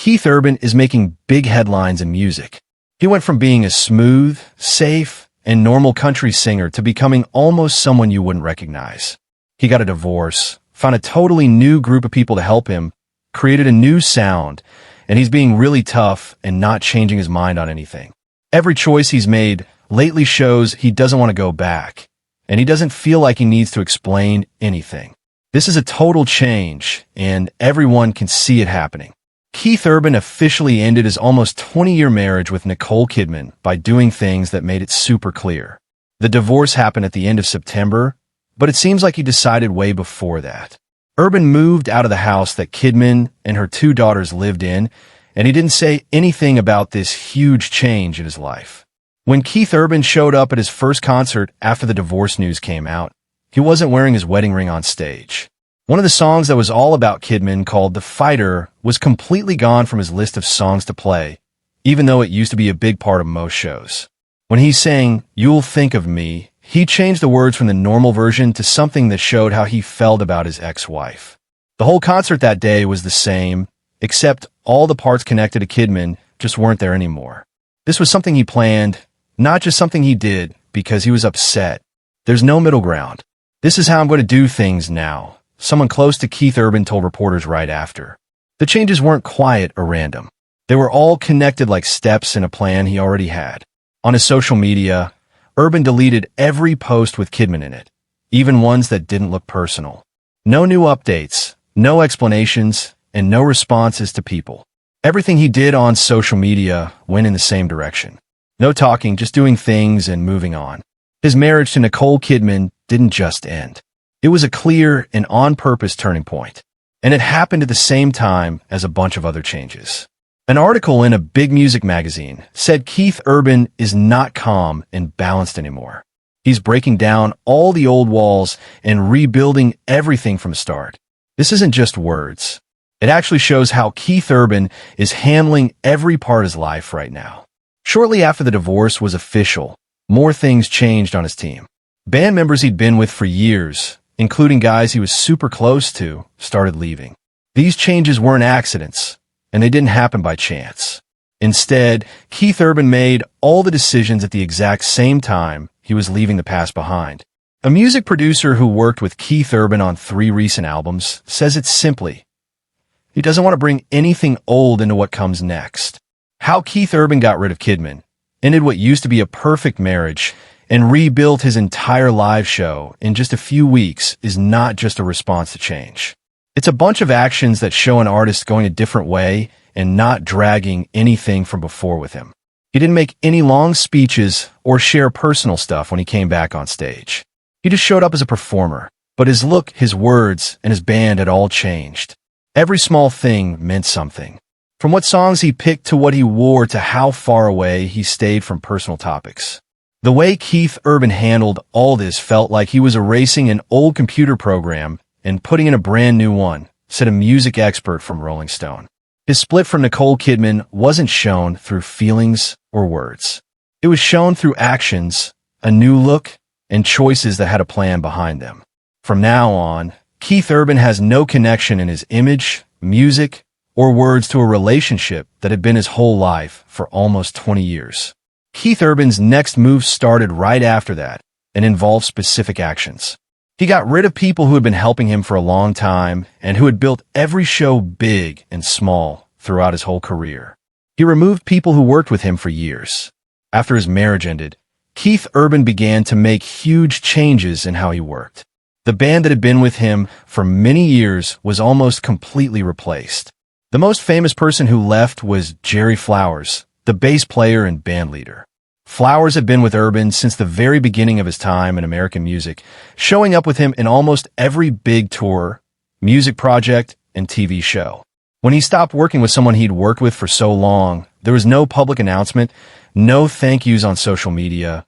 Keith Urban is making big headlines in music. He went from being a smooth, safe, and normal country singer to becoming almost someone you wouldn't recognize. He got a divorce, found a totally new group of people to help him, created a new sound, and he's being really tough and not changing his mind on anything. Every choice he's made lately shows he doesn't want to go back, and he doesn't feel like he needs to explain anything. This is a total change, and everyone can see it happening. Keith Urban officially ended his almost 20-year marriage with Nicole Kidman by doing things that made it super clear. The divorce happened at the end of September, but it seems like he decided way before that. Urban moved out of the house that Kidman and her two daughters lived in, and he didn't say anything about this huge change in his life. When Keith Urban showed up at his first concert after the divorce news came out, he wasn't wearing his wedding ring on stage. One of the songs that was all about Kidman, called The Fighter, was completely gone from his list of songs to play, even though it used to be a big part of most shows. When he sang You'll Think of Me, he changed the words from the normal version to something that showed how he felt about his ex-wife. The whole concert that day was the same, except all the parts connected to Kidman just weren't there anymore. This was something he planned, not just something he did because he was upset. There's no middle ground. This is how I'm going to do things now, someone close to Keith Urban told reporters right after. The changes weren't quiet or random. They were all connected like steps in a plan he already had. On his social media, Urban deleted every post with Kidman in it, even ones that didn't look personal. No new updates, no explanations, and no responses to people. Everything he did on social media went in the same direction. No talking, just doing things and moving on. His marriage to Nicole Kidman didn't just end. It was a clear and on-purpose turning point, and it happened at the same time as a bunch of other changes. An article in a big music magazine said Keith Urban is not calm and balanced anymore. He's breaking down all the old walls and rebuilding everything from the start. This isn't just words. It actually shows how Keith Urban is handling every part of his life right now. Shortly after the divorce was official, more things changed on his team. Band members he'd been with for years, including guys he was super close to, started leaving. These changes weren't accidents, and they didn't happen by chance. Instead, Keith Urban made all the decisions at the exact same time he was leaving the past behind. A music producer who worked with Keith Urban on 3 recent albums says it simply: he doesn't want to bring anything old into what comes next. How Keith Urban got rid of Kidman, ended what used to be a perfect marriage, and rebuilt his entire live show in just a few weeks is not just a response to change. It's a bunch of actions that show an artist going a different way and not dragging anything from before with him. He didn't make any long speeches or share personal stuff when he came back on stage. He just showed up as a performer, but his look, his words, and his band had all changed. Every small thing meant something. From what songs he picked to what he wore to how far away he stayed from personal topics. The way Keith Urban handled all this felt like he was erasing an old computer program and putting in a brand new one, said a music expert from Rolling Stone. His split from Nicole Kidman wasn't shown through feelings or words. It was shown through actions, a new look, and choices that had a plan behind them. From now on, Keith Urban has no connection in his image, music, or words to a relationship that had been his whole life for almost 20 years. Keith Urban's next move started right after that and involved specific actions. He got rid of people who had been helping him for a long time and who had built every show big and small throughout his whole career. He removed people who worked with him for years. After his marriage ended, Keith Urban began to make huge changes in how he worked. The band that had been with him for many years was almost completely replaced. The most famous person who left was Jerry Flowers, the bass player and band leader. Flowers had been with Urban since the very beginning of his time in American music, showing up with him in almost every big tour, music project, and TV show. When he stopped working with someone he'd worked with for so long, there was no public announcement, no thank yous on social media,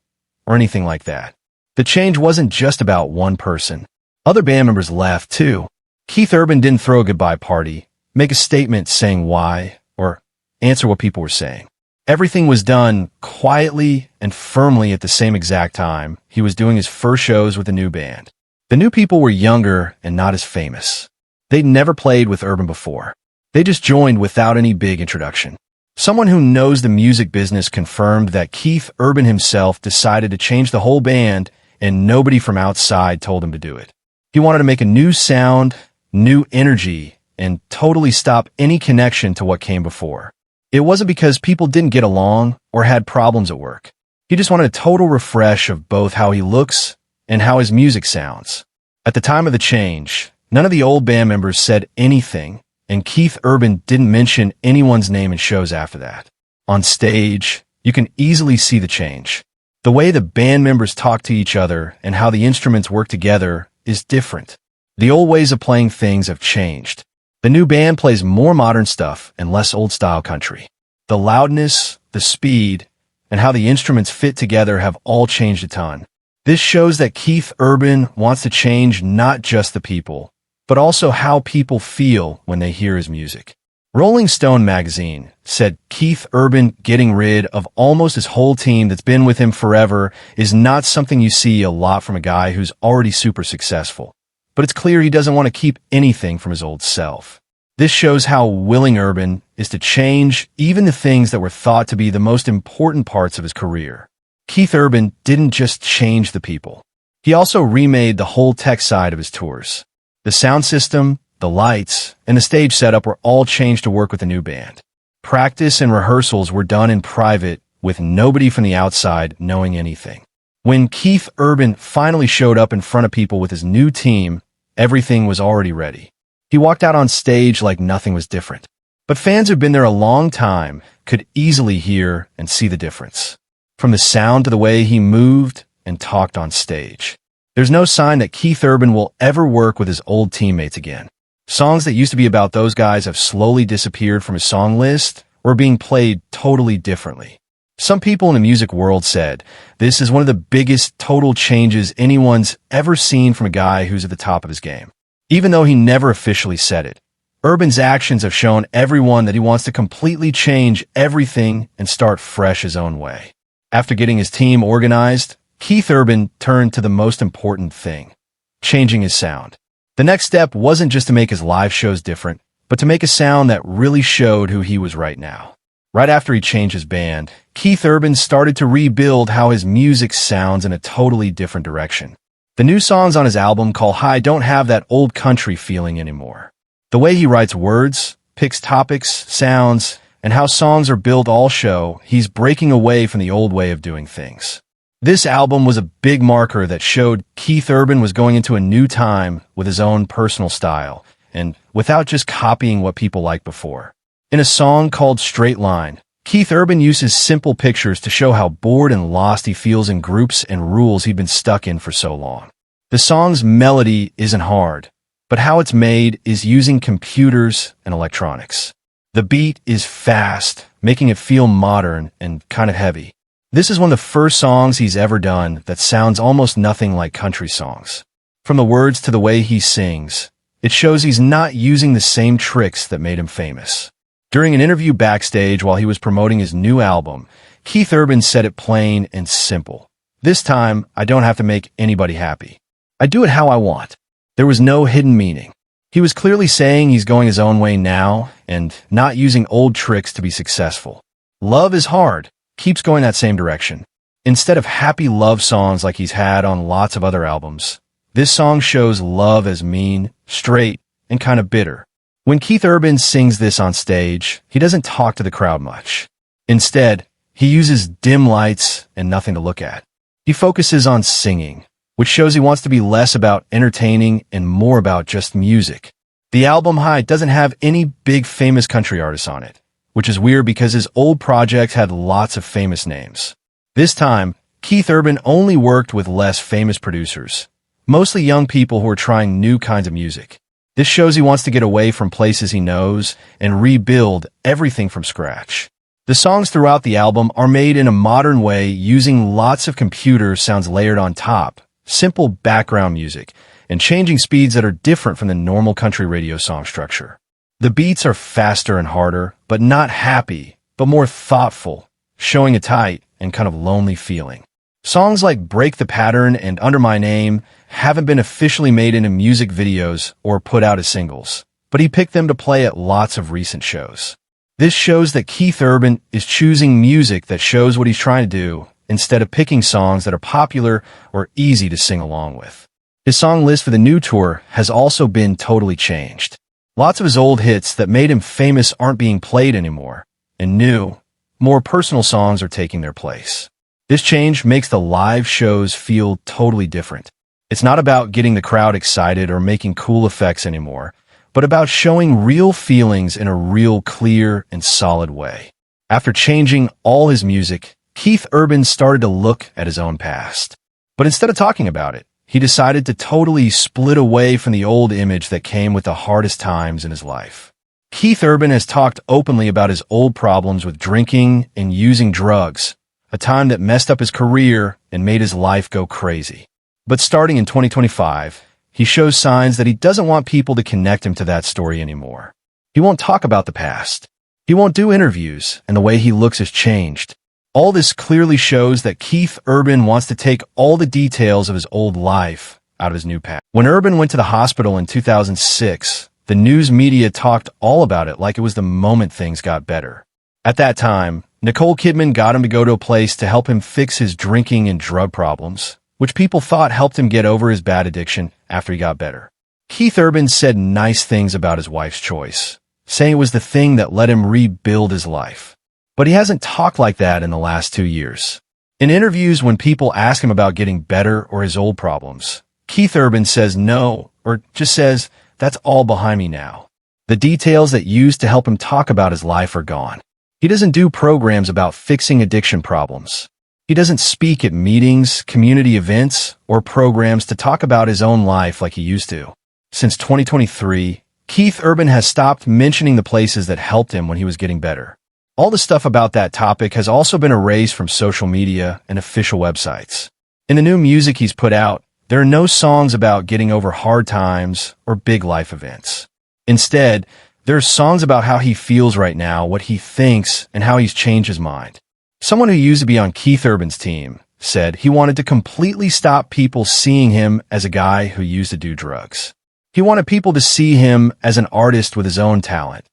or anything like that. The change wasn't just about one person. Other band members left, too. Keith Urban didn't throw a goodbye party, make a statement saying why, or answer what people were saying. Everything was done quietly and firmly at the same exact time he was doing his first shows with a new band. The new people were younger and not as famous. They'd never played with Urban before. They just joined without any big introduction. Someone who knows the music business confirmed that Keith Urban himself decided to change the whole band, and nobody from outside told him to do it. He wanted to make a new sound, new energy, and totally stop any connection to what came before. It wasn't because people didn't get along or had problems at work. He just wanted a total refresh of both how he looks and how his music sounds. At the time of the change, none of the old band members said anything, and Keith Urban didn't mention anyone's name in shows after that. On stage, you can easily see the change. The way the band members talk to each other and how the instruments work together is different. The old ways of playing things have changed. The new band plays more modern stuff and less old-style country. The loudness, the speed, and how the instruments fit together have all changed a ton. This shows that Keith Urban wants to change not just the people, but also how people feel when they hear his music. Rolling Stone magazine said Keith Urban getting rid of almost his whole team that's been with him forever is not something you see a lot from a guy who's already super successful. But it's clear he doesn't want to keep anything from his old self. This shows how willing Urban is to change even the things that were thought to be the most important parts of his career. Keith Urban didn't just change the people. He also remade the whole tech side of his tours. The sound system, the lights, and the stage setup were all changed to work with the new band. Practice and rehearsals were done in private with nobody from the outside knowing anything. When Keith Urban finally showed up in front of people with his new team, everything was already ready. He walked out on stage like nothing was different. But fans who've been there a long time could easily hear and see the difference. From the sound to the way he moved and talked on stage. There's no sign that Keith Urban will ever work with his old teammates again. Songs that used to be about those guys have slowly disappeared from his song list or are being played totally differently. Some people in the music world said this is one of the biggest total changes anyone's ever seen from a guy who's at the top of his game. Even though he never officially said it, Urban's actions have shown everyone that he wants to completely change everything and start fresh his own way. After getting his team organized, Keith Urban turned to the most important thing, changing his sound. The next step wasn't just to make his live shows different, but to make a sound that really showed who he was right now. Right after he changed his band, Keith Urban started to rebuild how his music sounds in a totally different direction. The new songs on his album called High don't have that old country feeling anymore. The way he writes words, picks topics, sounds, and how songs are built all show he's breaking away from the old way of doing things. This album was a big marker that showed Keith Urban was going into a new time with his own personal style, and without just copying what people liked before. In a song called Straight Line, Keith Urban uses simple pictures to show how bored and lost he feels in groups and rules he'd been stuck in for so long. The song's melody isn't hard, but how it's made is using computers and electronics. The beat is fast, making it feel modern and kind of heavy. This is one of the first songs he's ever done that sounds almost nothing like country songs. From the words to the way he sings, it shows he's not using the same tricks that made him famous. During an interview backstage while he was promoting his new album, Keith Urban said it plain and simple. This time, I don't have to make anybody happy. I do it how I want. There was no hidden meaning. He was clearly saying he's going his own way now and not using old tricks to be successful. Love is hard, keeps going that same direction. Instead of happy love songs like he's had on lots of other albums, this song shows love as mean, straight, and kind of bitter. When Keith Urban sings this on stage, he doesn't talk to the crowd much. Instead, he uses dim lights and nothing to look at. He focuses on singing, which shows he wants to be less about entertaining and more about just music. The album High doesn't have any big famous country artists on it, which is weird because his old projects had lots of famous names. This time, Keith Urban only worked with less famous producers, mostly young people who are trying new kinds of music. This shows he wants to get away from places he knows and rebuild everything from scratch. The songs throughout the album are made in a modern way using lots of computer sounds layered on top, simple background music, and changing speeds that are different from the normal country radio song structure. The beats are faster and harder, but not happy, but more thoughtful, showing a tight and kind of lonely feeling. Songs like Break the Pattern and Under My Name haven't been officially made into music videos or put out as singles, but he picked them to play at lots of recent shows. This shows that Keith Urban is choosing music that shows what he's trying to do instead of picking songs that are popular or easy to sing along with. His song list for the new tour has also been totally changed. Lots of his old hits that made him famous aren't being played anymore, and new, more personal songs are taking their place. This change makes the live shows feel totally different. It's not about getting the crowd excited or making cool effects anymore, but about showing real feelings in a real clear and solid way. After changing all his music, Keith Urban started to look at his own past. But instead of talking about it, he decided to totally split away from the old image that came with the hardest times in his life. Keith Urban has talked openly about his old problems with drinking and using drugs, a time that messed up his career and made his life go crazy. But starting in 2025, he shows signs that he doesn't want people to connect him to that story anymore. He won't talk about the past. He won't do interviews, and the way he looks has changed. All this clearly shows that Keith Urban wants to take all the details of his old life out of his new past. When Urban went to the hospital in 2006, the news media talked all about it like it was the moment things got better. At that time, Nicole Kidman got him to go to a place to help him fix his drinking and drug problems, which people thought helped him get over his bad addiction after he got better. Keith Urban said nice things about his wife's choice, saying it was the thing that let him rebuild his life. But he hasn't talked like that in the last 2 years. In interviews, when people ask him about getting better or his old problems, Keith Urban says no, or just says, "That's all behind me now." The details that used to help him talk about his life are gone. He doesn't do programs about fixing addiction problems. He doesn't speak at meetings, community events, or programs to talk about his own life like he used to. Since 2023, Keith Urban has stopped mentioning the places that helped him when he was getting better. All the stuff about that topic has also been erased from social media and official websites. In the new music he's put out, there are no songs about getting over hard times or big life events. Instead, there are songs about how he feels right now, what he thinks, and how he's changed his mind. Someone who used to be on Keith Urban's team said he wanted to completely stop people seeing him as a guy who used to do drugs. He wanted people to see him as an artist with his own talent,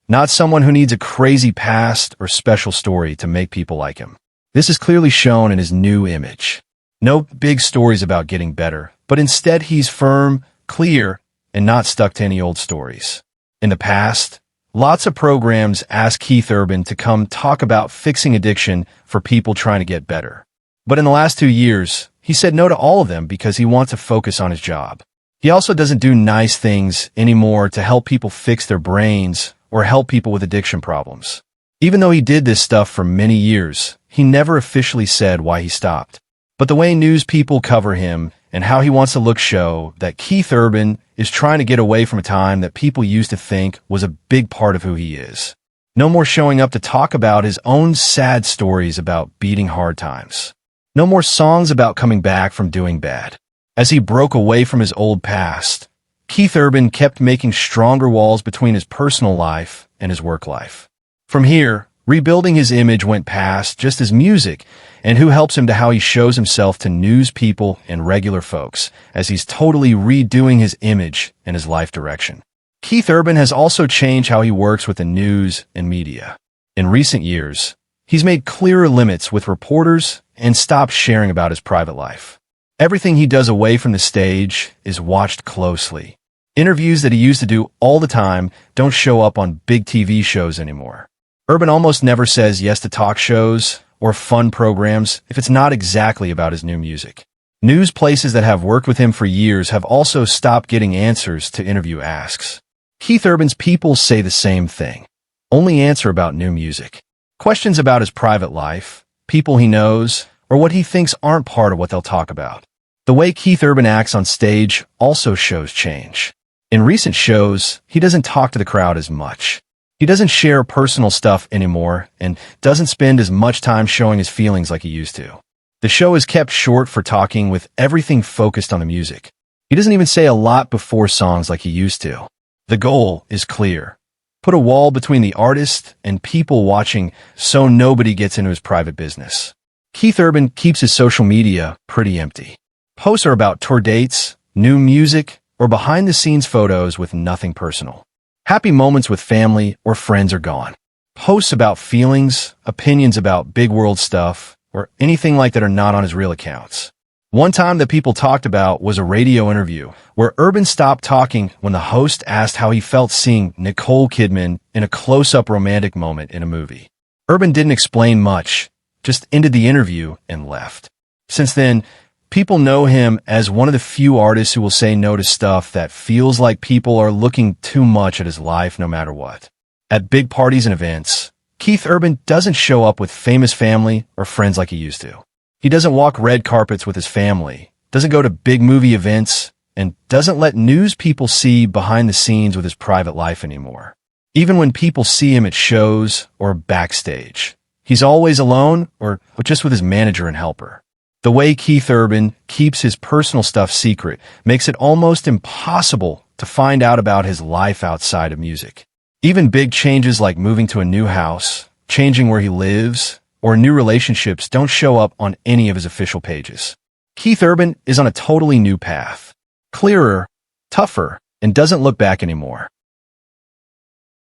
not someone who needs a crazy past or special story to make people like him. This is clearly shown in his new image. No big stories about getting better, but instead he's firm, clear, and not stuck to any old stories. In the past, lots of programs asked Keith Urban to come talk about fixing addiction for people trying to get better. But in the last 2 years, he said no to all of them because he wants to focus on his job. He also doesn't do nice things anymore to help people fix their brains or help people with addiction problems. Even though he did this stuff for many years, he never officially said why he stopped. But the way news people cover him and how he wants to look show that Keith Urban is trying to get away from a time that people used to think was a big part of who he is. No more showing up to talk about his own sad stories about beating hard times. No more songs about coming back from doing bad. As he broke away from his old past, Keith Urban kept making stronger walls between his personal life and his work life. From here, rebuilding his image went past just his music and who helps him to how he shows himself to news people and regular folks, as he's totally redoing his image and his life direction. Keith Urban has also changed how he works with the news and media. In recent years, he's made clearer limits with reporters and stopped sharing about his private life. Everything he does away from the stage is watched closely. Interviews that he used to do all the time don't show up on big TV shows anymore. Urban almost never says yes to talk shows or fun programs if it's not exactly about his new music. News places that have worked with him for years have also stopped getting answers to interview asks. Keith Urban's people say the same thing. Only answer about new music. Questions about his private life, people he knows, or what he thinks aren't part of what they'll talk about. The way Keith Urban acts on stage also shows change. In recent shows, he doesn't talk to the crowd as much. He doesn't share personal stuff anymore and doesn't spend as much time showing his feelings like he used to. The show is kept short for talking, with everything focused on the music. He doesn't even say a lot before songs like he used to. The goal is clear. Put a wall between the artist and people watching so nobody gets into his private business. Keith Urban keeps his social media pretty empty. Posts are about tour dates, new music, or behind-the-scenes photos with nothing personal. Happy moments with family or friends are gone. Posts about feelings, opinions about big world stuff, or anything like that are not on his real accounts. One time that people talked about was a radio interview where Urban stopped talking when the host asked how he felt seeing Nicole Kidman in a close-up romantic moment in a movie. Urban didn't explain much, just ended the interview and left. Since then, people know him as one of the few artists who will say no to stuff that feels like people are looking too much at his life no matter what. At big parties and events, Keith Urban doesn't show up with famous family or friends like he used to. He doesn't walk red carpets with his family, doesn't go to big movie events, and doesn't let news people see behind the scenes with his private life anymore. Even when people see him at shows or backstage, he's always alone or just with his manager and helper. The way Keith Urban keeps his personal stuff secret makes it almost impossible to find out about his life outside of music. Even big changes like moving to a new house, changing where he lives, or new relationships don't show up on any of his official pages. Keith Urban is on a totally new path. Clearer, tougher, and doesn't look back anymore.